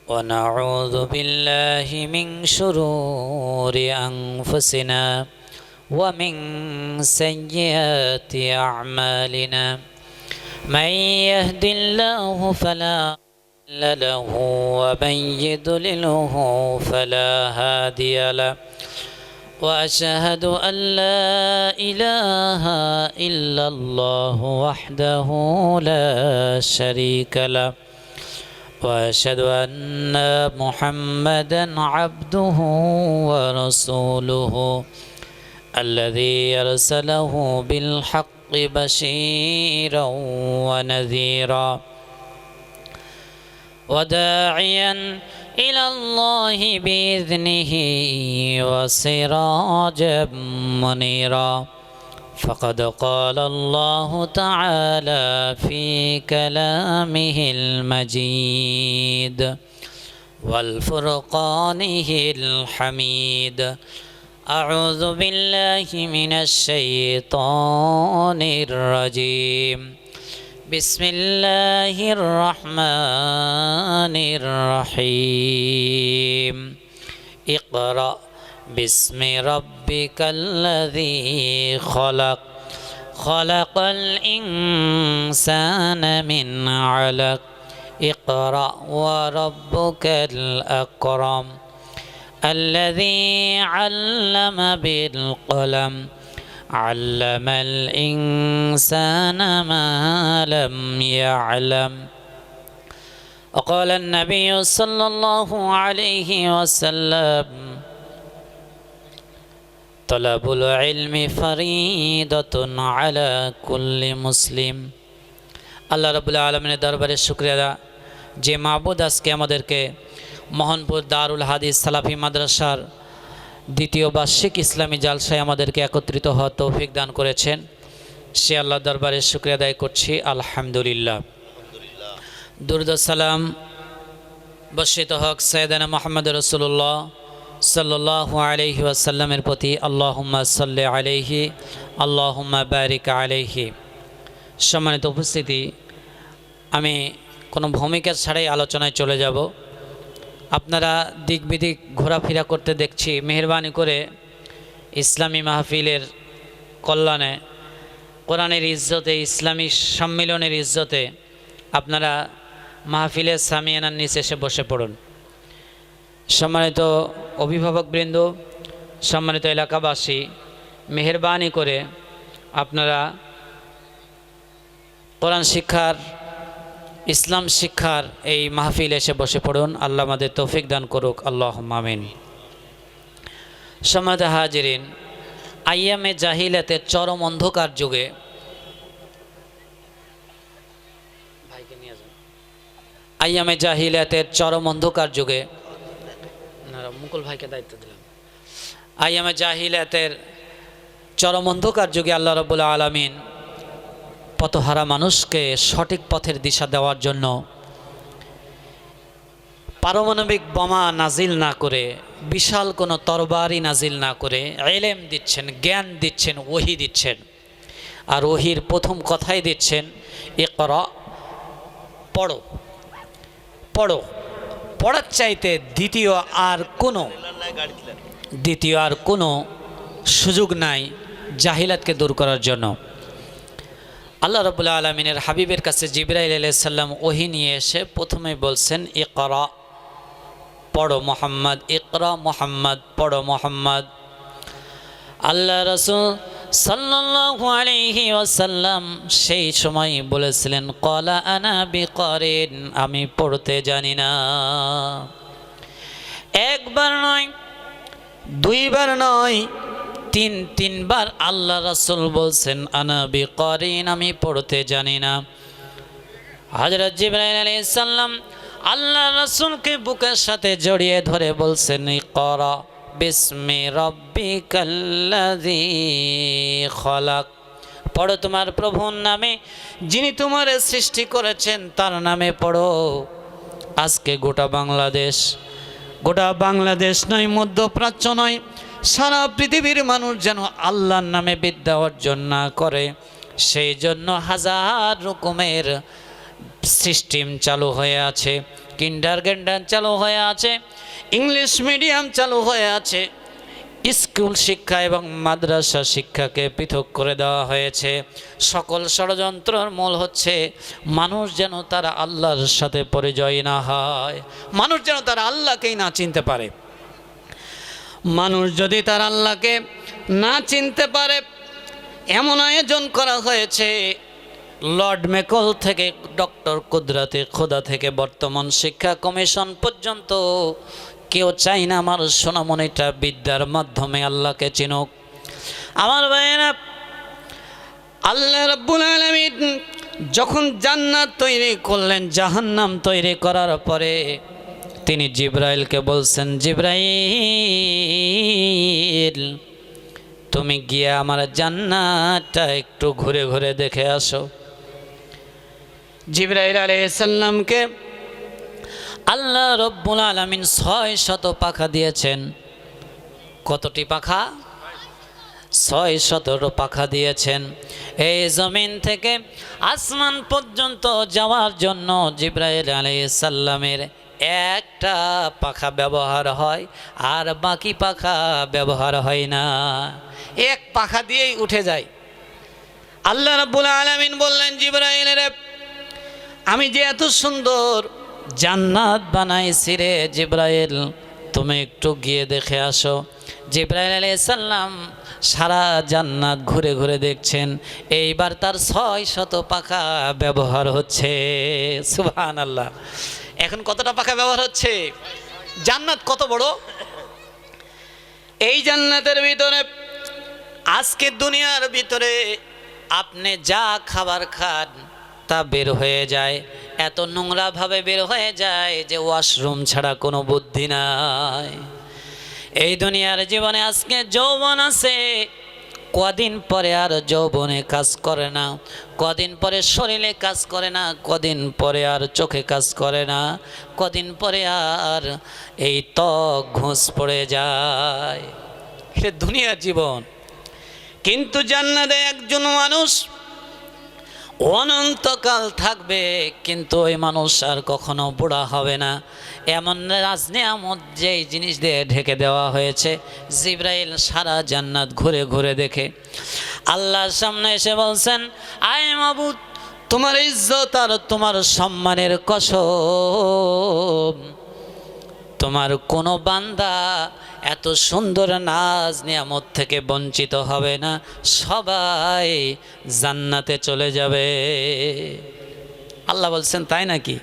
ونعوذ بالله من شرور أنفسنا ومن سيئات أعمالنا من يهد الله فلا مضل له ومن يضلله فلا هادي له وأشهد أن لا إله إلا الله وحده لا شريك له وأشهد أن محمدا عبده ورسوله الذي أرسله بالحق بشيرا ونذيرا وداعيا إلى الله بإذنه وسراجا منيرا فقد قال الله تعالى في كلامه المجيد والفرقانه الحميد أعوذ بالله من الشيطان الرجيم بسم الله الرحمن الرحيم اقرأ باسم ربك الذي خلق خلق الإنسان من علق اقرأ وربك الأكرم الذي علم بالقلم علم الإنسان ما لم يعلم وقال النبي صلى الله عليه وسلم طلب العلم فريضة على كل مسلم আল্লাহ রাব্বুল আলামিনের দরবারে শুকরিয়া যে মাবুদ আজকে আমাদেরকে মোহনপুর দারুল হাদিস সালাফি মাদ্রাসার দ্বিতীয় বার্ষিক ইসলামী জালসায় আমাদেরকে একত্রিত হওয়ার তৌফিক দান করেছেন। সে আল্লাহ দরবারে শুকরিয়া আদায় করছি, আলহামদুলিল্লাহ। দুরূদ ও সালাম বর্ষিত হক সাইয়েদানা মুহাম্মদ রাসূলুল্লাহ সাল্লাল্লাহু আলাইহি ওয়াসাল্লামের প্রতি। আল্লাহুম্মা সাল্লি আলাইহি আল্লাহুম্মা বারিক আলাইহি। সম্মানিত উপস্থিতি, আমি কোনো ভূমিকা ছাড়াই আলোচনায় চলে যাব। আপনারা দিক বিদিক ঘোরাফেরা করতে দেখছি। মেহেরবানি করে ইসলামী মাহফিলের কল্যাণে, কোরআনের ইজ্জতে, ইসলামী সম্মিলনের ইজ্জতে আপনারা মাহফিলের সামিয়ানার নিচে এসে বসে পড়ুন। সম্মানিত অভিভাবকবৃন্দ, সম্মানিত এলাকাবাসী, মেহেরবানি করে আপনারা কোরআন শিক্ষার, ইসলাম শিক্ষার এই মাহফিল এসে বসে পড়ুন। আল্লাহ আমাদের তৌফিক দান করুক, আল্লাহুম্মা আমিন। সম্মানিত হাজিরিন, আইয়ামে জাহিলাতের চরম অন্ধকার যুগে, আইয়ামে জাহিলাতের চরম অন্ধকার যুগে, মুকুল ভাইকে দায়িত্ব দিলাম। আইয়ামে জাহিলাতের চরম অন্ধকার যুগে আল্লাহ রাব্বুল আলামিন পথহারা মানুষকে সঠিক পথের দিশা দেওয়ার জন্য পারমাণবিক বোমা নাজিল না করে, বিশাল কোনো তরবারি নাজিল না করে ইলম দিচ্ছেন, জ্ঞান দিচ্ছেন, ওহী দিচ্ছেন। আর ওহীর প্রথম কথাই দিচ্ছেন ইকরা, পড়ো। পড়ো, পড়ার চাইতে দ্বিতীয় আর কোনো সুযোগ নাই জাহিলাতকে দূর করার জন্য। আল্লাহ রাব্বুল আলামিনের হাবিবের কাছে জিবরাইল আলাইহিস সালাম ওহী নিয়ে এসে প্রথমে বলছেন ইকরা, পড়ো মুহাম্মদ, ইকরা মুহাম্মদ, পড়ো মুহাম্মদ। আল্লাহ রাসূল সাল্লাল্লাহু আলাইহি ওয়াসাল্লাম সেই সময় বলেছিলেন ক্বালা আনা বিকারিন, আমি পড়তে জানি না। একবার নয়, দুইবার নয়, তিনবার আল্লাহ রাসূল বলছেন আনা বিকারিন, আমি পড়তে জানি না। হযরত জিবরাইল আলাইহিস সালাম আল্লাহ রাসূলকে বুকের সাথে জড়িয়ে ধরে বলছেন ইকরা বিসমি রাব্বিকাল্লাযী খলাক, পড়ো তোমার প্রভুর নামে, যিনি তোমার সৃষ্টি করেছেন তার নামে পড়ো। আজকে গোটা বাংলাদেশ নয়, মধ্যপ্রাচ্য নয়, সারা পৃথিবীর মানুষ যেন আল্লাহর নামে বিদ্যা অর্জন না করে, সেই জন্য হাজার রকমের সিস্টেম চালু হয়ে আছে। কিন্ডারগার্টেন চালু হয়ে আছে, ইংলিশ মিডিয়াম চালু হয়ে আছে, স্কুল শিক্ষা এবং মাদ্রাসা শিক্ষাকে পৃথক করে দেওয়া হয়েছে। সকল ষড়যন্ত্রের মূল হচ্ছে মানুষ যেন তারা আল্লাহর সাথে পরিচয় না হয়, মানুষ যেন তারা আল্লাহকেই না চিনতে পারে। মানুষ যদি তার আল্লাহকে না চিনতে পারে, এমন আয়োজন করা হয়েছে লর্ড মেকল থেকে ডক্টর কুদরতে খোদা থেকে বর্তমান শিক্ষা কমিশন পর্যন্ত কেউ চাই না আমার সোনামণিটা বিদ্যার মাধ্যমে আল্লাহকে চিনুক। আমার ভাইয়েরা, আল্লাহ রাব্বুল আলামিন যখন জান্নাত তৈরি করলেন, জাহান্নাম তৈরি করার পরে তিনি জিবরাইলকে বলছেন, জিবরাইল তুমি গিয়ে আমার জান্নাতটা একটু ঘুরে ঘুরে দেখে আসো। জিবরাইল আলাইহিস সালামকে আল্লাহ রব্বুল আলামিন 600 পাখা দিয়েছেন। কতটি পাখা? 600 পাখা দিয়েছেন। এই জমিন থেকে আসমান পর্যন্ত যাওয়ার জন্য জিবরাইল আলাইহিস সালামের একটা পাখা ব্যবহার হয়, আর বাকি পাখা ব্যবহার হয় না। এক পাখা দিয়েই উঠে যায়। আল্লাহ রাব্বুল আলামিন বললেন, জিবরাইল রে, আমি যে এত সুন্দর জান্নাত বানাইছি রে জিবরাইল, তুমি একটু গিয়ে দেখে আসো। জিবরাইল আলাইহিস সালাম সারা জান্নাত ঘুরে ঘুরে দেখছেন। এইবার তার 600 পাখা ব্যবহার হচ্ছে। সুবহানাল্লাহ। এখন কতটা পাখা ব্যবহার হচ্ছে? জান্নাত কত বড়! এই জান্নাতের ভিতরে, আজকে দুনিয়ার ভিতরে আপনি যা খাবার খান তা বের হয়ে যায়, এত নোংরাভাবে বের হয়ে যায় যে ওয়াশরুম ছাড়া কোনো বুদ্ধি নাই। এই দুনিয়ার জীবনে আজকে যৌবন আছে, কদিন পরে আর যৌবনে কাজ করে না, কদিন পরে শরীরে কাজ করে না, কদিন পরে আর চোখে কাজ করে না, কদিন পরে আর এই ত্বক ঘুষ পড়ে যায়। এটা দুনিয়ার জীবন। কিন্তু জান্নাতে একজন মানুষ অনন্তকাল থাকবে, কিন্তু ওই মানুষ আর কখনো বুড়া হবে না। এমন রাজনিয়ামত যেই জিনিস দিয়ে ঢেকে দেওয়া হয়েছে, জিবরাইল সারা জান্নাত ঘুরে ঘুরে দেখে আল্লাহর সামনে এসে বলছেন, আয় মাবুদ, তোমার ইজ্জত আর তোমার সম্মানের কসম, তোমার কোনো বান্দা এত সুন্দর নাজ নিয়ামত থেকে বঞ্চিত হবে না, সবাই জান্নাতে চলে যাবে। আল্লাহ বলছেন, তাই নাকি?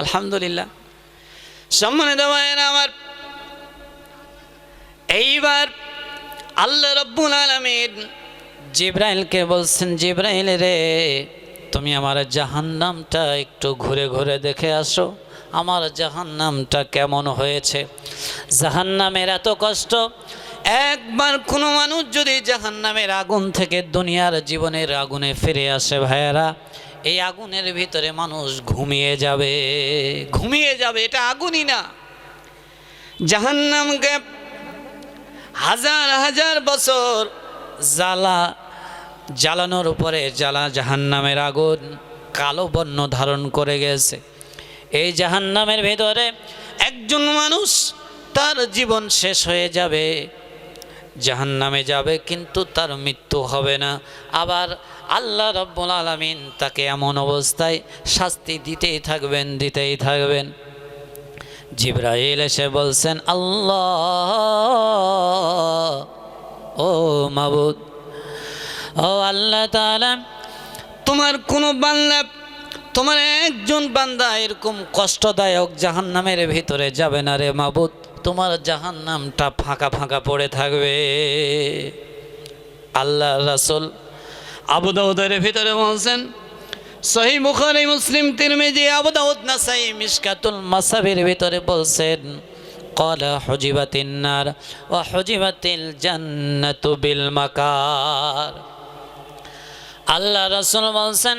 আলহামদুলিল্লাহ। সম্মানিত ভাইয়েরা আমার, এইবার আল্লাহ রাব্বুল আলামিন জিবরাইলকে বলছেন, জিবরাইল রে, তুমি আমার জাহান্নামটা একটু ঘুরে ঘুরে দেখে আসো, আমার জাহান্নামটা কেমন হয়েছে। জাহান্নামের এত কষ্ট, একবার কোনো মানুষ যদি জাহান্নামের আগুন থেকে দুনিয়ার জীবনের আগুনে ফিরে আসে ভাইয়েরা, এই আগুনের ভিতরে মানুষ ঘুমিয়ে যাবে, ঘুমিয়ে যাবে। এটা আগুনই না। জাহান্নামকে হাজার হাজার বছর জ্বালানোর উপরে জাহান্নামের আগুন কালো বর্ণ ধারণ করে গেছে। এই জাহান্নামের ভেতরে একজন মানুষ তার জীবন শেষ হয়ে যাবে, জাহান্নামে যাবে, কিন্তু তার মৃত্যু হবে না। আবার আল্লাহ রাব্বুল আলামিন তাকে এমন অবস্থায় শাস্তি দিতেই থাকবেন, দিতেই থাকবেন। জিবরাইল এসে বলছেন, আল্লাহ, ও মাবুদ, ও আল্লাহ তাআলা, তোমার কোনো বান্দা, তোমার একজন বান্দা এরকম কষ্টদায়ক জাহান্নামের ভিতরে যাবে না রে মাবুদ, তোমার জাহান্নামটা ফাঁকা ফাঁকা পড়ে থাকবে। আল্লাহ রাসূল আবু দাউদের ভিতরে বলছেন, সহিহ বুখারী, মুসলিম, তিরমিজি, আবু দাউদ, নাসাই, মিশকাতুল মাসাবির ভিতরে বলছেন, ক্বালা হুজিবাতিন নার ওয়া হুজিবাতিল জান্নাতু বিল মাকার। আল্লাহ রাসূল বলছেন,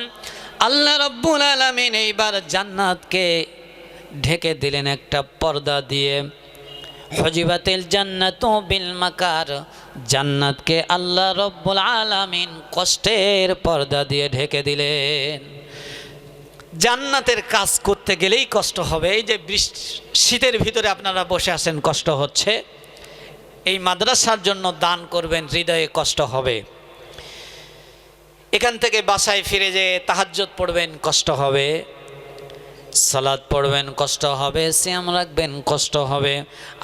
আল্লাহ রাব্বুল আলামিন এইবার জান্নাতকে ঢেকে দিলেন একটা পর্দা দিয়ে। হুজিবাতিল জান্নাতু বিল মাকার, জান্নাতকে আল্লাহ রাব্বুল আলামিন কষ্টের পর্দা দিয়ে ঢেকে দিলেন। জান্নাতের কাজ করতে গেলেই কষ্ট হবে। এই যে শীতের ভিতরে আপনারা বসে আছেন, কষ্ট হচ্ছে, এই মাদ্রাসার জন্য দান করবেন, হৃদয়ে কষ্ট হবে। এখান থেকে বাসায় ফিরে যেয়ে তাহাজ্জুদ পড়বেন, কষ্ট হবে। সালাত পড়বেন, কষ্ট হবে। সিয়াম রাখবেন, কষ্ট হবে।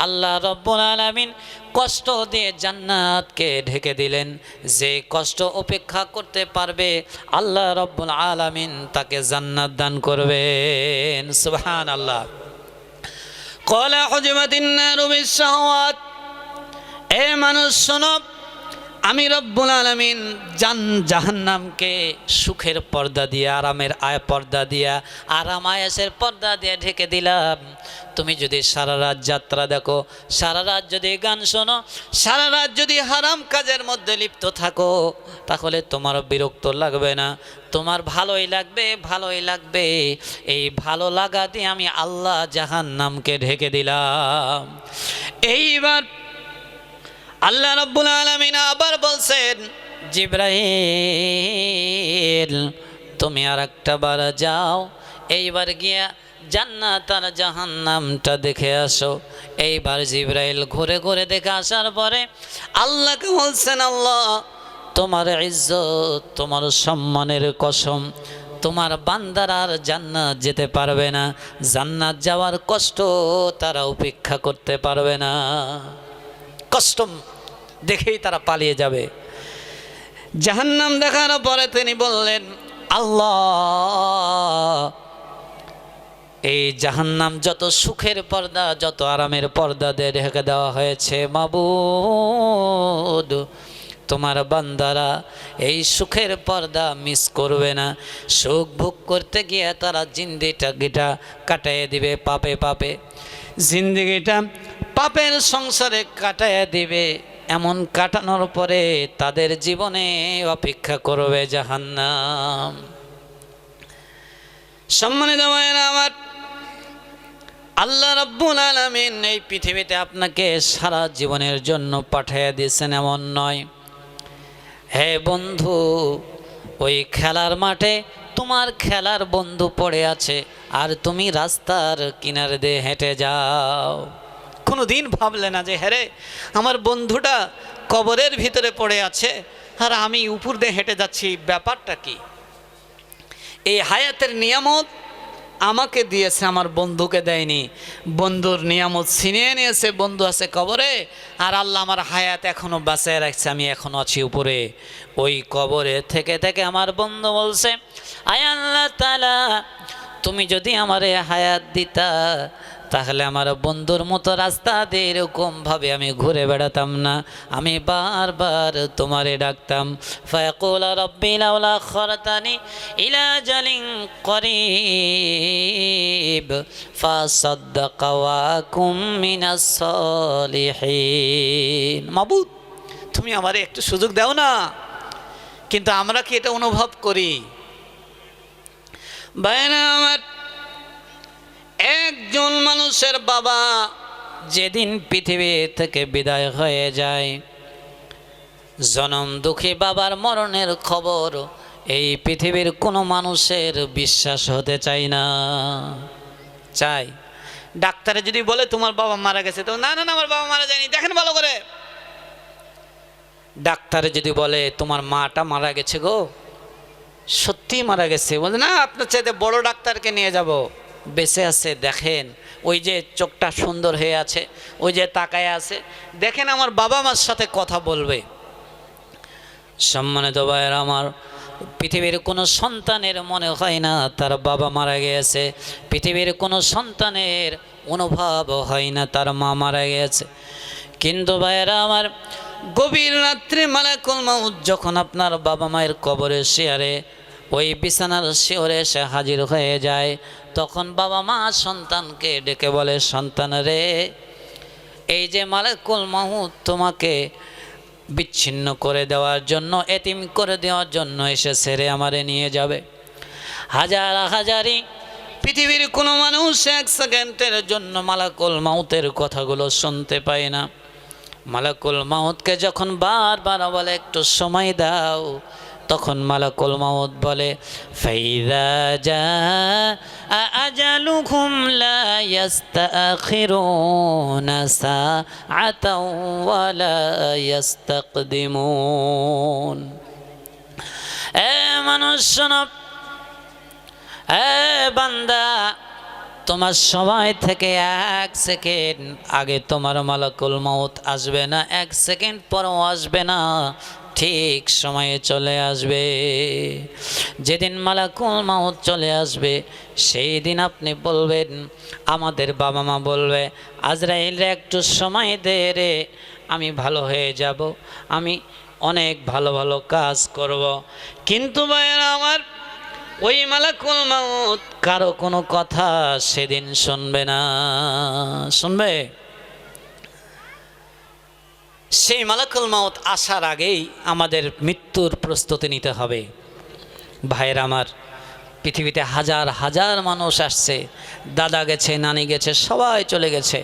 আল্লাহ রাব্বুল আলামিন কষ্ট দিয়ে জান্নাতকে ঢেকে দিলেন। যে কষ্ট উপেক্ষা করতে পারবে আল্লাহ রাব্বুল আলামিন তাকে জান্নাত দান করবেন। সুবহানাল্লাহ। ক্বালা হুজিমাতিন নারু বিশ-শাহওয়াত। এ মানুষ শোনো, আমি রব্বুল আলামিন জাহান্নামকে সুখের পর্দা দিয়ে, আরামের পর্দা দিয়া, আরাম আয়েশের পর্দা দিয়ে ঢেকে দিলাম। তুমি যদি সারা রাত যাত্রা দেখো, সারা রাত যদি গান শোনো, সারা রাত যদি হারাম কাজের মধ্যে লিপ্ত থাকো, তাহলে তোমার বিরক্ত লাগবে না, তোমার ভালোই লাগবে, ভালোই লাগবে। এই ভালো লাগা দিয়ে আমি আল্লাহ জাহান্নামকে ঢেকে দিলাম। এইবার আল্লাহ রাব্বুল আলামিন আবার বলছেন, জিবরাইল তুমি আর একটা বার যাও, এইবার গিয়া জান্নাত আর জাহান্নামটা দেখে আসো। এইবার জিবরাইল ঘুরে ঘুরে দেখে আসার পরে আল্লাহকে বলছেন, আল্লাহ তোমার ইজ্জত, তোমার সম্মানের কসম, তোমার বান্দারা আর জান্নাত যেতে পারবে না, জান্নাত যাওয়ার কষ্ট তারা উপেক্ষা করতে পারবে না। কষ্ট দেখেই তারা পালিয়ে যাবে। জাহান্নাম দেখার পরে তিনি বললেন, আল্লাহ এই জাহান্নাম যত সুখের পর্দা, যত আরামের পর্দা দিয়ে ঢেকে দেওয়া হয়েছে, মাবুদ তোমার বান্দারা এই সুখের পর্দা মিস করবে না। সুখ ভোগ করতে গিয়ে তারা জিন্দিগিটা কাটাইয়ে দিবে পাপে পাপে, জিন্দিগিটা পাপের সংসারে কাটাইয়ে দিবে। এমন কাটানোর পরে তাদের জীবনে অপেক্ষা করবে জাহান্নাম। সম্মানিত ভাইয়েরা আমার, আল্লাহ রাব্বুল আলামিন এই পৃথিবীতে আপনাকে সারা জীবনের জন্য পাঠিয়ে দিয়েছেন এমন নয়। হে বন্ধু, ওই খেলার মাঠে তোমার খেলার বন্ধু পড়ে আছে আর তুমি রাস্তার কিনারে দিয়ে হেঁটে যাও। কোনো দিন ভাবলে না যে হ্যাঁ রে, আমার বন্ধুটা কবরের ভিতরে পড়ে আছে আর আমি উপর দিয়ে হেঁটে যাচ্ছি, ব্যাপারটা কি? এই হায়াতের নিয়ামত আমাকে দিয়েছে, আমার বন্ধুকে দেয়নি। বন্ধুর নিয়ামত ছিনিয়ে নিয়েছে, বন্ধু আছে কবরে, আর আল্লাহ আমার হায়াত এখনো বাঁচায় রাখছে, আমি এখনো আছি উপরে। ওই কবরে থেকে থেকে আমার বন্ধু বলছে, আয় আল্লাহ তাআলা তুমি যদি আমারে হায়াত দিতা, তাহলে আমার বন্ধুর মতো রাস্তা দিয়ে এরকমভাবে আমি ঘুরে বেড়াতাম না, আমি বারবার তোমারে ডাকতাম। ফায়াকুল রব্বি লাউলা আখরতানি ইলা আজালিন করিব ফাসাদদাকা ওয়া আকুম মিনাস সালিহিন। মাবুদ তুমি আমারে একটু সুযোগ দাও না। কিন্তু আমরা কি এটা অনুভব করি? ভাইরা আমার, একজন মানুষের বাবা যেদিন পৃথিবী থেকে বিদায় হয়ে যায়, জনম দুঃখী বাবার মরণের খবর এই পৃথিবীর কোনো মানুষের বিশ্বাস হতে চায় না। চাই ডাক্তারে যদি বলে তোমার বাবা মারা গেছে, তো না না না আমার বাবা মারা যায়নি, দেখেন ভালো করে। ডাক্তারে যদি বলে তোমার মাটা মারা গেছে গো, সত্যি মারা গেছে, বলে না আপনার চাইতে বড় ডাক্তারকে নিয়ে যাব, বেঁচে আছে দেখেন, ওই যে চোখটা সুন্দর হয়ে আছে, ওই যে তাকায় আছে, দেখেন আমার বাবা মার সাথে কথা বলবে। সম্মানিত ভাইয়েরা আমার, পৃথিবীর কোনো সন্তানের মনে হয় না তার বাবা মারা গিয়েছে, পৃথিবীর কোনো সন্তানের অনুভব হয় না তার মা মারা গিয়েছে। কিন্তু ভাইয়েরা আমার, গভীর রাত্রে মালাকুল মাউত যখন আপনার বাবা মায়ের কবরের শিয়ারে, ওই বিছানার শিওরে এসে হাজির হয়ে যায়, তখন বাবা মা সন্তানকে ডেকে বলে, সন্তান রে, এই যে মালাকুল মাউত তোমাকে বিচ্ছিন্ন করে দেওয়ার জন্য, এতিম করে দেওয়ার জন্য এসেছে রে, আমারে নিয়ে যাবে। হাজার হাজারি পৃথিবীর কোনো মানুষ এক সেকেন্ডের জন্য মালাকুল মাউতের কথাগুলো শুনতে পায় না। মালাকুল মাউতকে যখন বারবার বলে একটু সময় দাও, তখন মালাকুল মাউত বলে ফাইযা জাআ আজালুহুম লা ইস্তাখিরুনা সাআতাও ওয়া লা ইস্তাকদিমুন। এ মানুষ শোনো, এ বান্দা, তোমার সময় থেকে 1 সেকেন্ড আগে তোমার মালাকুল মাউত আসবে না, 1 সেকেন্ড পরও আসবে না, ঠিক সময়ে চলে আসবে। যেদিন মালাকুল মাউত চলে আসবে সেই দিন আপনি বলবেন, আমাদের বাবা মা বলবে, আজরাইল রে একটু সময় দে রে, আমি ভালো হয়ে যাব, আমি অনেক ভালো ভালো কাজ করব। কিন্তু ভাইয়েরা আমার, ওই মালাকুল মাউত কারো কোনো কথা সেদিন শুনবে না। শুনবে? সেই মালাকুল মাউত আসার আগেই আমাদের মৃত্যুর প্রস্তুতি নিতে হবে। ভাইয়েরা আমার, পৃথিবীতে হাজার হাজার মানুষ আসছে, দাদা গেছে, নানি গেছে, সবাই চলে গেছে,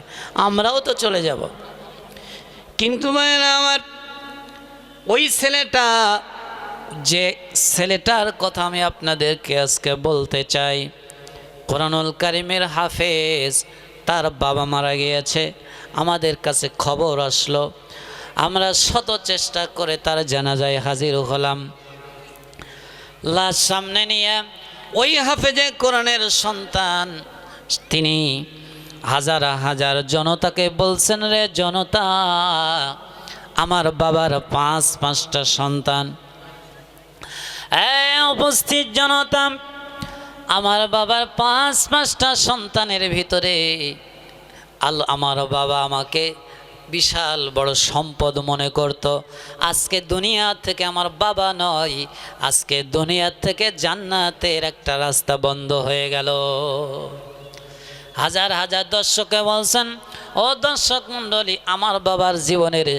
আমরাও তো চলে যাব। কিন্তু ভাইয়েরা আমার, ওই ছেলেটা, যে ছেলেটার কথা আমি আপনাদেরকে আজকে বলতে চাই, কোরআনুল কারীমের হাফেজ, তার বাবা মারা গিয়েছে, আমাদের কাছে খবর আসলো, আমরা শত চেষ্টা করে তার জানাজায় হাজির হলাম। লাশ সামনে নিয়ে ওই হাফেজে কোরআনের সন্তান তিনি হাজার হাজার জনতাকে বলছেন, রে জনতা, আমার বাবার 5টা সন্তান। উপস্থিত জনতা, আমার বাবার 5টা সন্তানের ভিতরে আমার বাবা আমাকে বিশাল বড় সম্পদ মনে করত। আজকে দুনিয়া থেকে আমার বাবা নয়, আজকে দুনিয়া থেকে জান্নাতের একটা রাস্তা বন্ধ হয়ে গেল। হাজার হাজার দর্শকে বলছেন, ও দর্শক মণ্ডলী, আমার বাবার জীবনের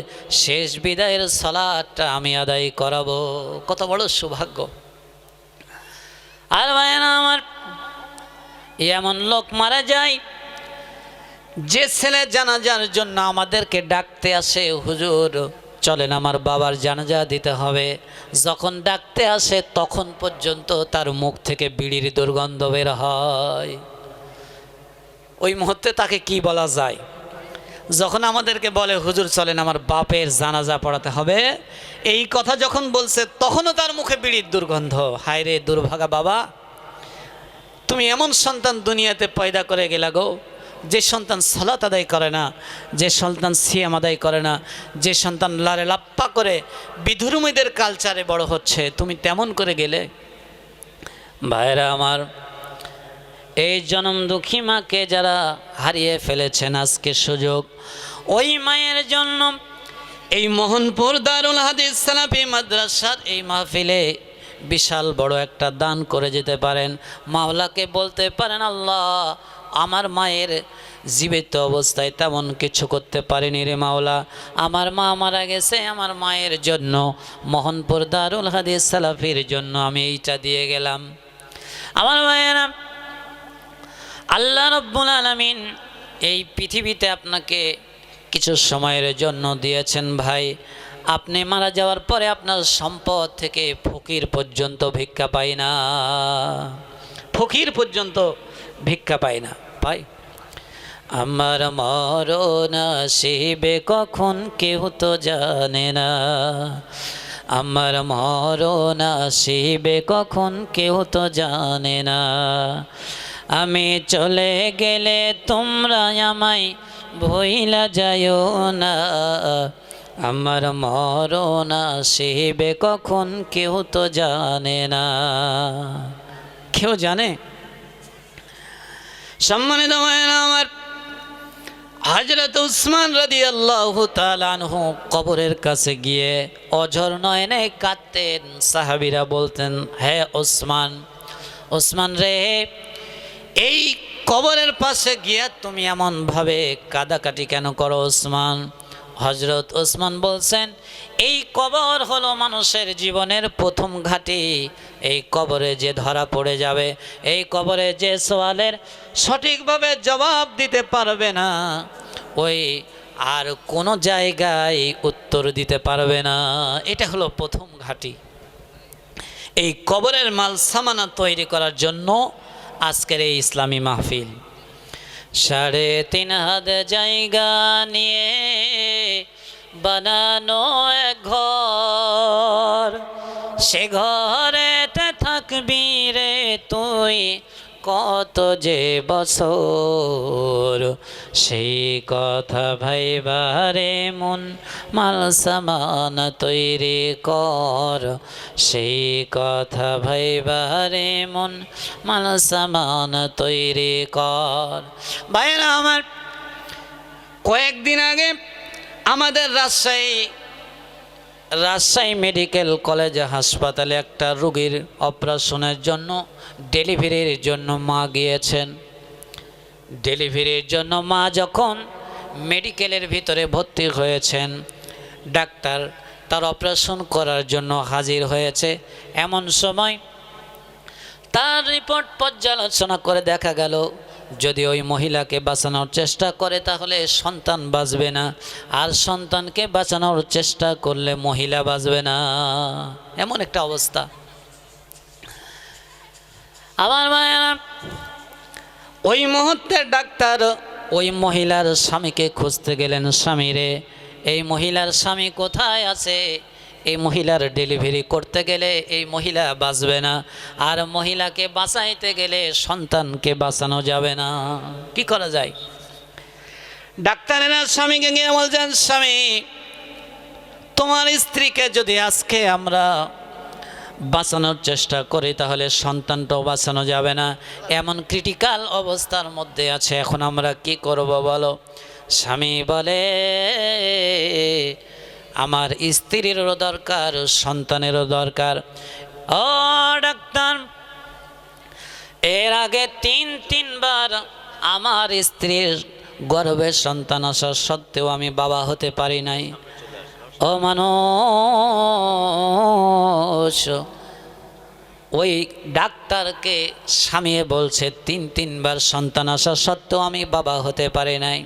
শেষ বিদায়ের সালাতটা আমি আদায় করাবো। কত বড় সৌভাগ্য! আর ভাইয়েরা আমার, এমন লোক মারা যায়, যে ছেলে জানাজার জন্য আমাদেরকে ডাকতে আসে, হুজুর চলেন আমার বাবার জানাজা দিতে হবে, যখন ডাকতে আসে তখন পর্যন্ত তার মুখ থেকে বিড়ির দুর্গন্ধ বের হয়। ওই মুহূর্তে তাকে কি বলা যায়? যখন আমাদেরকে বলে, হুজুর চলেন আমার বাপের জানাজা পড়াতে হবে, এই কথা যখন বলছে তখনও তার মুখে বিড়ির দুর্গন্ধ। হায় রে দুর্ভাগা বাবা, তুমি এমন সন্তান দুনিয়াতে পয়দা করে গেলা গো, যে সন্তান সালাত আদায় করে না, যে সন্তান সিয়াম আদায় করে না, যে সন্তান লারে লাপ্পা করে বিধর্মীদের কালচারে বড় হচ্ছে, তুমি তেমন করে গেলে। ভাইরা আমার, এই জনম দুঃখী মাকে যারা হারিয়ে ফেলেছেন, আজকে সুযোগ ওই মায়ের জন্য এই মোহনপুর দারুল হাদিস সালাফি মাদ্রাসার এই মাহফিলে বিশাল বড় একটা দান করে যেতে পারেন। মাওলাকে বলতে পারেন, আল্লাহ, আমার মায়ের জীবিত অবস্থায় তেমন কিছু করতে পারিনি রে মাওলা, আমার মা মারা গেছে, আমার মায়ের জন্য মোহনপুর দারুল হাদিস সালাফির জন্য আমি এইটা দিয়ে গেলাম। আমার মায়েরা, আল্লাহ রাব্বুল আলামিন এই পৃথিবীতে আপনাকে কিছু সময়ের জন্য দিয়েছেন ভাই। আপনি মারা যাওয়ার পরে আপনার সম্পদ থেকে ফকির পর্যন্ত ভিক্ষা পায় না, ফকির পর্যন্ত ভিক্ষা পায় না। পাই আমার মরণ আসিবে কখন কেউ তো জানে না, আমার মরণ আসিবে কখন কেউ তো জানে না, আমি চলে গেলে তোমরা আমায় ভুইলা যাইও না, আমার মরণ আসিবে কখন কেউ তো জানে না। কেউ জানে? সম্মানিত ভাইয়েরা আমার, হযরত উসমান রাদিয়াল্লাহু তাআলা আনহু কবরের কাছে গিয়ে অঝর নয়নে কাঁদতেন। সাহাবীরা বলতেন, হে ওসমান, ওসমান রে, এই কবরের পাশে গিয়া তুমি এমনভাবে কাদাকাটি কেন করো ওসমান? হযরত ওসমান বলছেন, এই কবর হলো মানুষের জীবনের প্রথম ঘাঁটি। এই কবরে যে ধরা পড়ে যাবে, এই কবরে যে সওয়ালের সঠিকভাবে জবাব দিতে পারবে না, ওই আর কোনো জায়গায় উত্তর দিতে পারবে না। এটা হলো প্রথম ঘাঁটি। এই কবরের মাল সামানা তৈরি করার জন্য আজকের এই ইসলামী মাহফিল। 3.5 হাত জায়গা নিয়ে বানানো এক ঘর, সে ঘরেতে থাকবি রে তুই কত যে বছর, সেই কথা ভাইবারে মন মাল সামান তৈরি কর, সেই কথা ভাইবারে মন মাল সামান তৈরি কর। ভাইরা আমার, কয়েকদিন আগে আমাদের রাজশাহী মেডিকেল কলেজ হাসপাতালে একটা রোগীর অপারেশনের জন্য, ডেলিভারির জন্য মা গিয়েছেন। ডেলিভারির জন্য মা যখন মেডিকেলের ভিতরে ভর্তি হয়েছেন, ডাক্তার তার অপারেশন করার জন্য হাজির হয়েছে। এমন সময় তার রিপোর্ট পর্যালোচনা করে দেখা গেল যদি ওই মহিলাকে বাঁচানোর চেষ্টা করে তাহলে সন্তান বাঁচবে না, আর সন্তানকে বাঁচানোর চেষ্টা করলে মহিলা বাঁচবে না। এমন একটা অবস্থা। আমার মায়েরা, ওই মুহূর্তে ডাক্তার ওই মহিলার স্বামীকে খুঁজতে গেলেন। স্বামীরে, এই মহিলার স্বামী কোথায় আছে? এই মহিলার ডেলিভারি করতে গেলে এই মহিলা বাঁচবে না, আর মহিলাকে বাঁচাইতে গেলে সন্তানকে বাঁচানো যাবে না। কি করা যায়? ডাক্তারেরা স্বামীকে গিয়ে বলছেন, স্বামী, তোমার স্ত্রীকে যদি আজকে আমরা বাঁচানোর চেষ্টা করি তাহলে সন্তানটাও বাঁচানো যাবে না, এমন ক্রিটিক্যাল অবস্থার মধ্যে আছে, এখন আমরা কি করব বলো? স্বামী বলে, আমার স্ত্রীরও দরকার, সন্তানেরও দরকার। ও ডাক্তার, এর আগে 3বার আমার স্ত্রীর গর্ভে সন্তান আসা সত্ত্বেও আমি বাবা হতে পারি নাই। ও মানুষ, ওই ডাক্তারকে স্বামী বলছে 3বার সন্তান আসা সত্ত্বেও আমি বাবা হতে পারি নাই।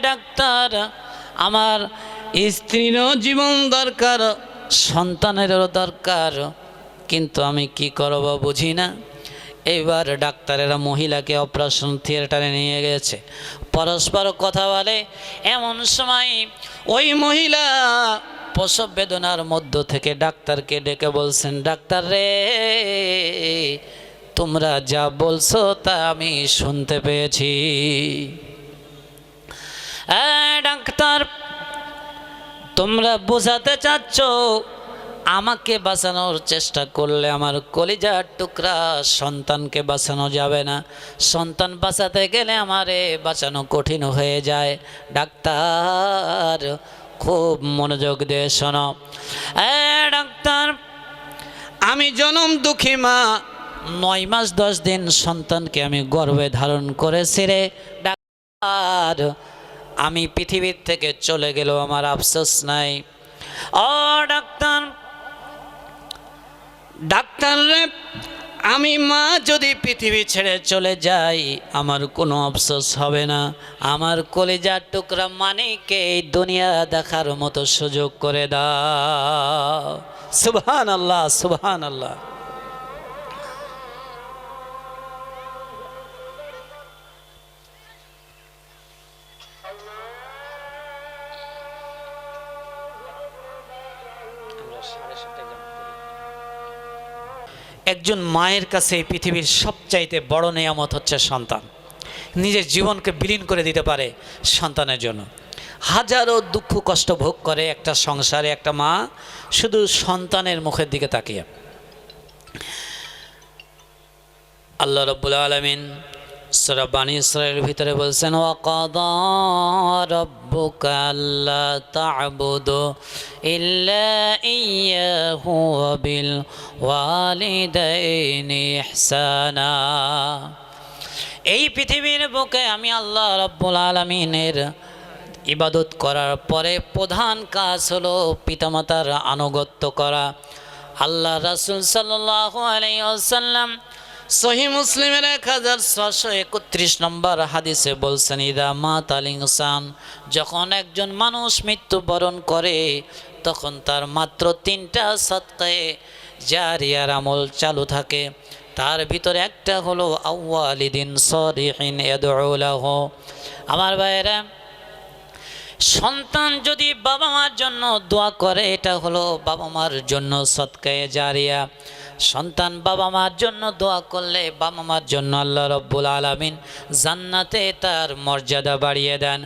ডাক্তার, আমার স্ত্রীরও জীবন দরকার, সন্তানেরও দরকার, কিন্তু আমি কি করব বুঝি না। এবার ডাক্তারেরা মহিলাকে অপারেশন থিয়েটারে নিয়ে গেছে, পরস্পর কথা বলে। এমন সময় ওই মহিলা প্রসব বেদনার মধ্য থেকে ডাক্তারকে ডেকে বলছেন, ডাক্তার রে, তোমরা যা বলছো তা আমি শুনতে পেয়েছি। ডাক্তার, তোমরা বোঝাতে চাচ্ছ আমাকে বাঁচানোর চেষ্টা করলে আমার কলিজার টুকরা সন্তানকে বাঁচানো যাবে না, সন্তান বাঁচাতে গেলে আমারে বাঁচানো কঠিন হয়ে যায়। ডাক্তার, খুব মনোযোগ দিয়ে শোনো। ডাক্তার, আমি জনম দুঃখী মা, 9 মাস 10 দিন সন্তানকে আমি গর্ভে ধারণ করেছি রে ডাক্তার, আমি পৃথিবীর থেকে চলে গেলেও আমার আফসোস নাই। ও ডাক্তার, ডাক্তার রে, আমি মা যদি পৃথিবী ছেড়ে চলে যাই আমার কোনো আফসোস হবে না, আমার কলিজার টুকরা মানিককে এই দুনিয়া দেখার মতো সুযোগ করে দাও। সুবহানাল্লাহ, সুবহানাল্লাহ। একজন মায়ের কাছে এই পৃথিবীর সবচাইতে বড় নেয়ামত হচ্ছে সন্তান। নিজের জীবনকে বিলীন করে দিতে পারে সন্তানের জন্য। হাজারো দুঃখ কষ্ট ভোগ করে একটা সংসারে একটা মা, শুধু সন্তানের মুখের দিকে তাকিয়ে। আল্লাহ রাব্বুল আলামিন সূরা বানী ইসরাঈলের ভিতরে বলছেন, ওয়াকাদা রাব্বুকা আল্লা তা'বুদু ইল্লা ইয়্যাহু ওয়া বিল ওয়ালিদাইনি ইহসানা। এই পৃথিবীর বুকে আমি আল্লাহ রাব্বুল আলামিনের ইবাদত করার পরে প্রধান কাজ হলো পিতামাতার আনুগত্য করা। আল্লাহ রাসূল সাল্লাল্লাহু আলাইহি ওয়াসাল্লাম সহিহ মুসলিমের 1631 নম্বর হাদিসে বলছেন, ইদা মাতাল ইনসান, যখন একজন মানুষ মৃত্যুবরণ করে তখন তার মাত্র 3টা সদকায়ে জারিয়ার আমল চালু থাকে। তার ভিতরে একটা হলো আউয়ালিদিন সালিহিন ইয়াদউ লাহু। আমার ভাইয়েরা, সন্তান যদি বাবা মার জন্য দোয়া করে, এটা হলো বাবা মার জন্য সদকায়ে জারিয়া। সন্তান বাবা মার জন্য দোয়া করলে বাবা মার জন্য আল্লাহ রব্বুল আলামিন জান্নাতে তার মর্যাদা বাড়িয়ে দেন,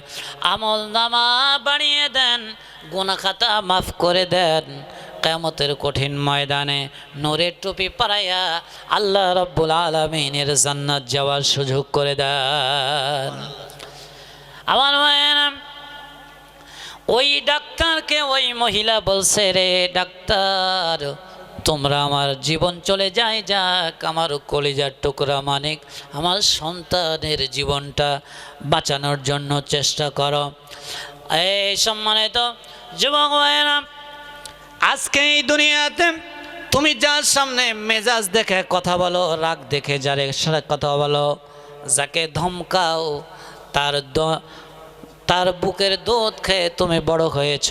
আমল নামা বাড়িয়ে দেন, গুনাহ খাতা মাফ করে দেন। কিয়ামতের কঠিন ময়দানে নূরের টুপি পরাইয়া আল্লাহ রব্বুল আলামিনের জান্নাত যাওয়ার সুযোগ করে দেন। আমার মায়েরা, ওই ডাক্তারকে ওই মহিলা বলছে, রে ডাক্তার, তোমরা আমার জীবন চলে যায় যাক, আমার কলিজার টুকরা মানিক, আমার সন্তানের জীবনটা বাঁচানোর জন্য চেষ্টা করো। এই সম্মানিত যুবক ভাইয়েরা, আজকে এই দুনিয়াতে তুমি যার সামনে মেজাজ দেখে কথা বলো, রাগ দেখে যারে সাথে কথা বলো, যাকে ধমকাও, তার বুকের দুধ খেয়ে তুমি বড় হয়েছ।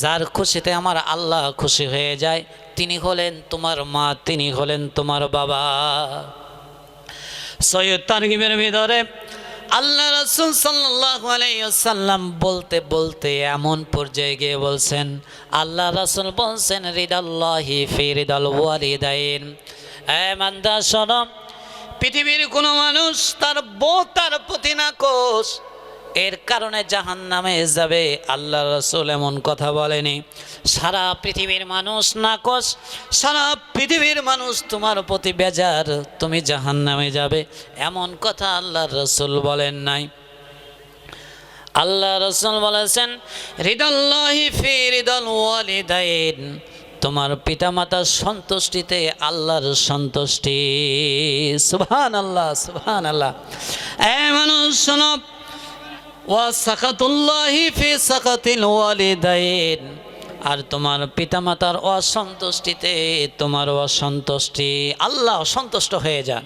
যার খুশিতে আমার আল্লাহ খুশি হয়ে যায়, তিনি হলেন তোমার মা, তিনি হলেন তোমার বাবা। সৈয়দ তারগিবের ভিতরে আল্লাহ রাসূল সাল্লাল্লাহু আলাইহি ওয়াসাল্লাম বলতে বলতে এমন পর্যায়ে গিয়ে বলছেন, আল্লাহ রাসূল বলছেন, রিদাল্লাহি ফি রিদাল ওয়ালিদাইন। বান্দা শোনো, পৃথিবীর কোনো মানুষ তার বউ তার প্রতি নাকোশ, এর কারণে জাহান্নামে যাবে, আল্লাহ রাসূল এমন কথা বলেনি। সারা পৃথিবীর মানুষ নাকশ, সারা পৃথিবীর মানুষ তোমার প্রতি বেজার, তুমি জাহান্নামে যাবে, এমন কথা আল্লাহ রাসূল বলেন নাই। আল্লাহ রাসূল বলেছেন, রিদাল্লাহি ফি রিদাল ওয়ালিদাইন, তোমার পিতামাতার সন্তুষ্টিতে আল্লাহর সন্তুষ্টি। সুবহানাল্লাহ, সুবহানাল্লাহ। মানুষ শোনো, ওয়াসাকাতুল্লাহি ফি সাকাতিল ওয়ালিদাইন, আর তোমার পিতামাতার অসন্তুষ্টিতে তোমার অসন্তুষ্টি। আল্লাহ অসন্তুষ্ট হয়ে যান,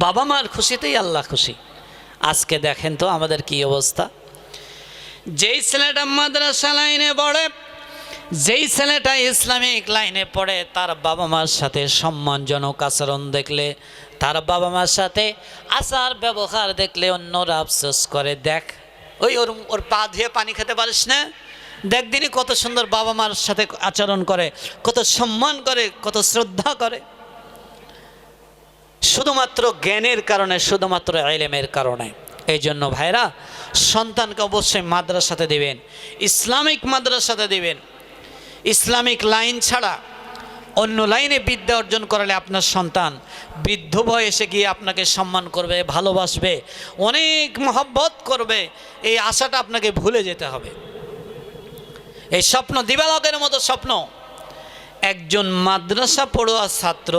বাবা মার খুশিতেই আল্লাহ খুশি। আজকে দেখেন তো আমাদের কি অবস্থা। যেই ছেলেটা মাদ্রাসা লাইনে পড়ে, যেই ছেলেটা ইসলামিক লাইনে পড়ে, তার বাবা মার সাথে সম্মানজনক আচরণ দেখলে, তার বাবা মার সাথে আচার ব্যবহার দেখলে অন্যরা আফসোস করে, দেখ ওর পা ধুয়ে পানি খেতে পারিস না, দেখ দিনই কত সুন্দর বাবা মার সাথে আচরণ করে, কত সম্মান করে, কত শ্রদ্ধা করে। শুধুমাত্র জ্ঞানের কারণে, শুধুমাত্র ইলমের কারণে। এই জন্য ভাইরা, সন্তানকে অবশ্যই মাদ্রাসাতে দিবেন, ইসলামিক মাদ্রাসাতে দিবেন। ইসলামিক লাইন ছাড়া অন্য লাইনে বিদ্যা অর্জন করালে আপনার সন্তান বৃদ্ধ বয়সে গিয়ে আপনাকে সম্মান করবে, ভালোবাসবে, অনেক মহব্বত করবে, এই আশাটা আপনাকে ভুলে যেতে হবে। এই স্বপ্ন দিবালকের মতো স্বপ্ন। একজন মাদ্রাসা পড়ুয়া ছাত্র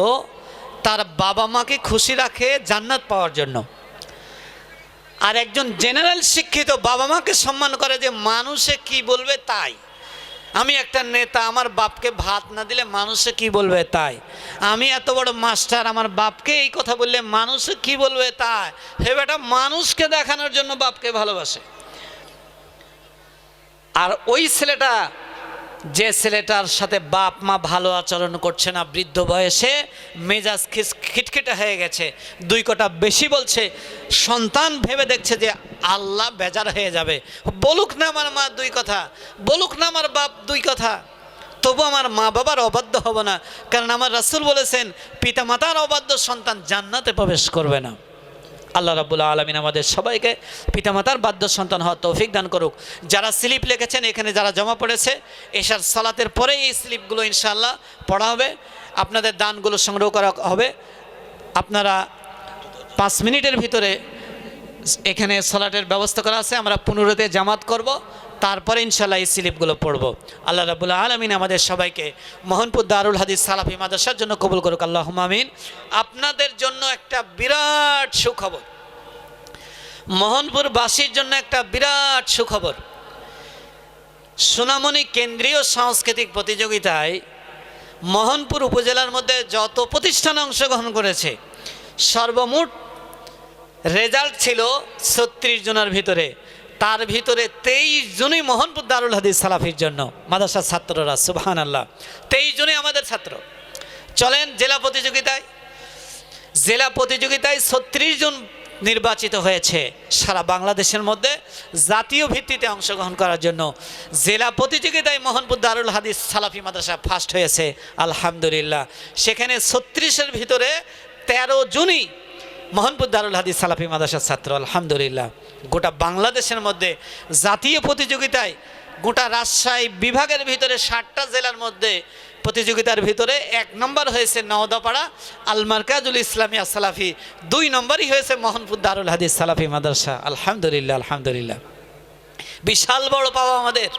তার বাবা মাকে খুশি রাখে জান্নাত পাওয়ার জন্য, আর একজন জেনারেল শিক্ষিত বাবা মাকে সম্মান করে যে মানুষে কি বলবে তাই। আমি একটা নেতা, আমার বাপকে ভাত না দিলে মানুষে কি বলবে তাই। আমি এত বড় মাস্টার, আমার বাপকে এই কথা বললে মানুষে কি বলবে তাই। হে বেটা, মানুষকে দেখানোর জন্য বাপকে ভালোবাসে। আর ওই ছেলেটা, যে ছেলেটার সাথে বাপ মা ভালো আচরণ করছে না, বৃদ্ধ বয়সে মেজাজ খিটখিটে হয়ে গেছে, দুই কথা বেশি বলছে, সন্তান ভেবে দেখছে যে আল্লাহ বেজার হয়ে যাবে, বলুক না আমার মা দুই কথা, বলুক না আমার বাপ দুই কথা, তবু আমার মা বাবার অবাধ্য হব না, কারণ আমার রাসূল বলেছেন পিতামাতার অবাধ্য সন্তান জান্নাতে প্রবেশ করবে না। আল্লাহ রাব্বুল আলামিন আমাদের সবাইকে পিতামাতার বাধ্য সন্তান হওয়ার তৌফিক দান করুক। যারা স্লিপ লিখেছেন, এখানে যারা জমা পড়েছে, এশার সালাতের পরেই এই স্লিপগুলো ইনশাআল্লাহ পড়া হবে, আপনাদের দানগুলো সংগ্রহ করা হবে। আপনারা 5 মিনিটের ভিতরে এখানে সালাতের ব্যবস্থা করা আছে, আমরা 15তে জামাত করব, তারপরে ইনশাআল্লাহ এই স্লিপগুলো পড়ব। আল্লাহ রাব্বুল আলামিন আমাদের সবাইকে মোহনপুর দারুল হাদিস সালাফি মাদ্রাসার জন্য কবুল করুক, আল্লাহুম্মা আমিন। আপনাদের জন্য একটা বিরাট সুখবর, মোহনপুরবাসীর জন্য একটা বিরাট সুখবর। সোনামণি কেন্দ্রীয় সাংস্কৃতিক প্রতিযোগিতায় মোহনপুর উপজেলার মধ্যে যত প্রতিষ্ঠান অংশগ্রহণ করেছে, সর্বমোট রেজাল্ট ছিল 36 জনের ভিতরে তার ভিতরে 23 জনই মোহনপুর দারুল হাদিস সালাফির জন্য মাদ্রাসার ছাত্ররা। সুবহানাল্লাহ, 23 জনই আমাদের ছাত্র। চলেন জেলা প্রতিযোগিতায় 36 জন নির্বাচিত হয়েছে সারা বাংলাদেশের মধ্যে জাতীয় ভিত্তিতে অংশগ্রহণ করার জন্য। জেলা প্রতিযোগিতায় মোহনপুর দারুল হাদিস সালাফি মাদ্রাসা ফার্স্ট হয়েছে আলহামদুলিল্লাহ। সেখানে 36-এর ভিতরে 13 জনই মোহনপুর দারুল হাদিস সালাফি মাদ্রাসার ছাত্র আলহামদুলিল্লাহ। গোটা বাংলাদেশের মধ্যে জাতীয় প্রতিযোগিতায় গোটা রাজশাহী বিভাগের ভিতরে 60টা জেলার মধ্যে প্রতিযোগিতার ভিতরে 1 নম্বর হয়েছে নওদাপাড়া আল মারকাজুল ইসলামিয়া সালাফি, 2 নম্বরই হয়েছে মোহনপুর দারুল হাদিস সালাফি মাদ্রাসা আলহামদুলিল্লাহ। আলহামদুলিল্লাহ, বিশাল বড় পাওয়া আমাদের।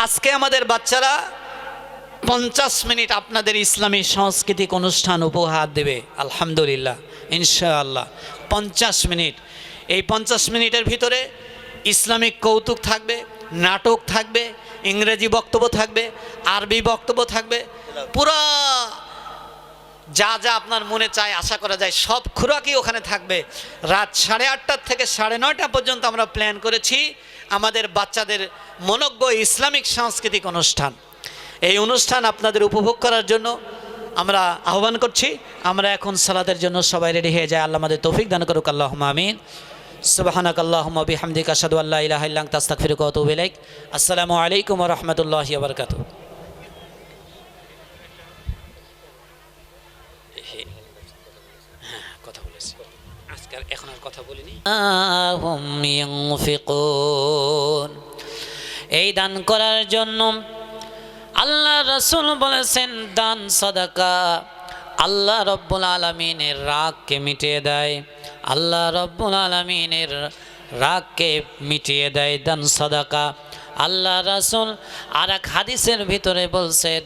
আজকে আমাদের বাচ্চারা 50 মিনিট আপনাদের ইসলামী সাংস্কৃতিক অনুষ্ঠান উপহার দেবে আলহামদুলিল্লাহ ইনশাআল্লাহ। 50 মিনিট, এই 50 মিনিটের ভিতরে ইসলামিক কৌতুক থাকবে, নাটক থাকবে, ইংরেজি বক্তব্য থাকবে, আরবি বক্তব্য থাকবে, পুরা যা যা আপনার মনে চায় আশা করা যায় সব খুরাকি ওখানে থাকবে। রাত 8:30 থেকে 9:30 পর্যন্ত আমরা প্ল্যান করেছি আমাদের বাচ্চাদের মনোজ্ঞ ইসলামিক সাংস্কৃতিক অনুষ্ঠান। এই অনুষ্ঠান আপনাদের উপভোগ করার জন্য আমরা আহ্বান করছি। আমরা এখন সালাতের জন্য সবাই রেডি হয়ে যায়। আল্লাহ আমাদের তৌফিক দান করুক, আল্লাহুম্মা আমিন। সুবহানাকাল্লাহুম্মা বিহামদিকা আশহাদু আল্লা ইলাহা ইল্লা আনতা আস্তাগফিরুকা ওয়া আতুবু ইলাইক। আসসালামু আলাইকুম ওয়া রাহমাতুল্লাহি ওয়া বারাকাতুহু। কথা বলেছি আজকে, এখন আর কথা বলিনি। আহুম ইয়ানফিকুন, এই দান করার জন্য আল্লাহ রাসূল বলেছেন দান সাদাকা আল্লাহ রব্বুল আলামিনের রাগকে মিটিয়ে দেয়। আল্লাহ রব্বুল আলামিনের রাগকে মিটিয়ে দেয় দান সাদাকা। আল্লাহ রাসূল আর এক হাদিসের ভিতরে বলছেন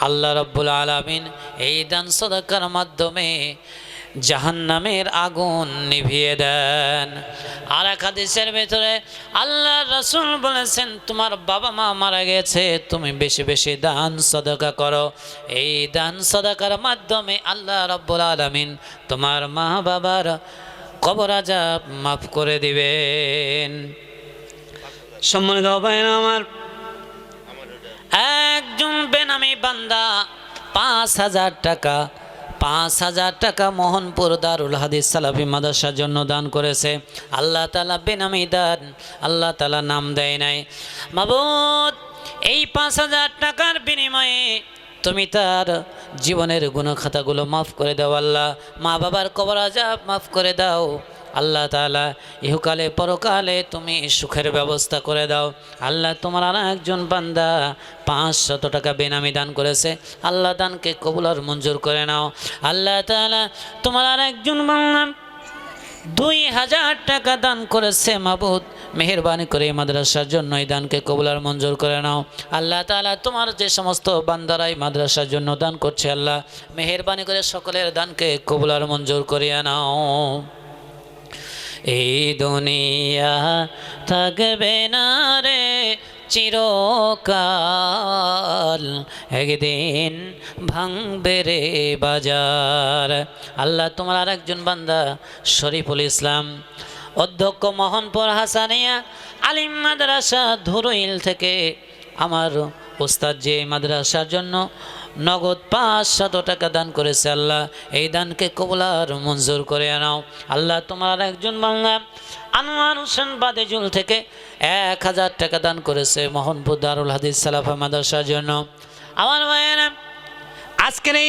আল্লাহ রব্বুল আলামিন এই দান সাদাকার মাধ্যমে জাহান্নামের আগুন নিভিয়ে দেন। আর এক হাদিসের ভিতরে আল্লাহ রাসূল বলেছেন তোমার বাবা মা মারা গেছে, তুমি বেশি বেশি দান সাদাকা করো। এই দান সাদাকার মাধ্যমে আল্লাহ রাব্বুল আলামিন তোমার মা বাবার কবর আযাব মাফ করে দিবেন। সম্মানিত ভাইরা আমার, একজন বেনামী বান্দা 5,000 টাকা মোহনপুর দারুল হাদিস সালাফি মাদ্রাসার জন্য দান করেছে। আল্লাহ তাআলা বেনামী দান, আল্লাহ তাআলা নাম দেয় নাই। মাবুদ, এই 5,000 টাকার বিনিময়ে তুমি তার জীবনের গুনাহখাতাগুলো মাফ করে দাও। আল্লাহ মা বাবার কবর আযাব মাফ করে দাও। আল্লাহ তাআলা ইহকালে পরকালে তুমি সুখের ব্যবস্থা করে দাও। আল্লাহ তোমার আর একজন বান্দা 500 টাকা বেনামি দান করেছে, আল্লাহ দানকে কবুল আর মঞ্জুর করে নাও। আল্লাহ তাআলা তোমার আর একজন বান্দা 2,000 টাকা দান করেছে, মাবুদ মেহেরবানি করে এই মাদ্রাসার জন্য এই দানকে কবুল আর মঞ্জুর করে নাও। আল্লাহ তাআলা তোমার যে সমস্ত বান্দারা এই মাদ্রাসার জন্য দান করছে, আল্লাহ মেহেরবানি করে সকলের দানকে কবুল আর মঞ্জুর করিয়া নাও। এই দুনিয়া থাকবে না রে চিরকাল, একদিন ভাঙবে রে বাজার। আল্লাহ তোমার আর একজন বান্দা শরীফুল ইসলাম, অধ্যক্ষ মোহনপুর হাসানিয়া আলিম মাদ্রাসা ধুরুইল থেকে আমার ওস্তাদ যে মাদ্রাসার জন্য নগদ 500 টাকা দান করেছে, আল্লাহ এই দানকে কবুল আর মঞ্জুর করে নাও। আল্লাহ তোমার একজন বাংলা আনোয়ার হোসেন বাদেজুল থেকে 1000 টাকা দান করেছে মোহনপুর দারুল হাদিস সালাফি মাদ্রাসার জন্য। আমার ভাইয়েরা, আজকের এই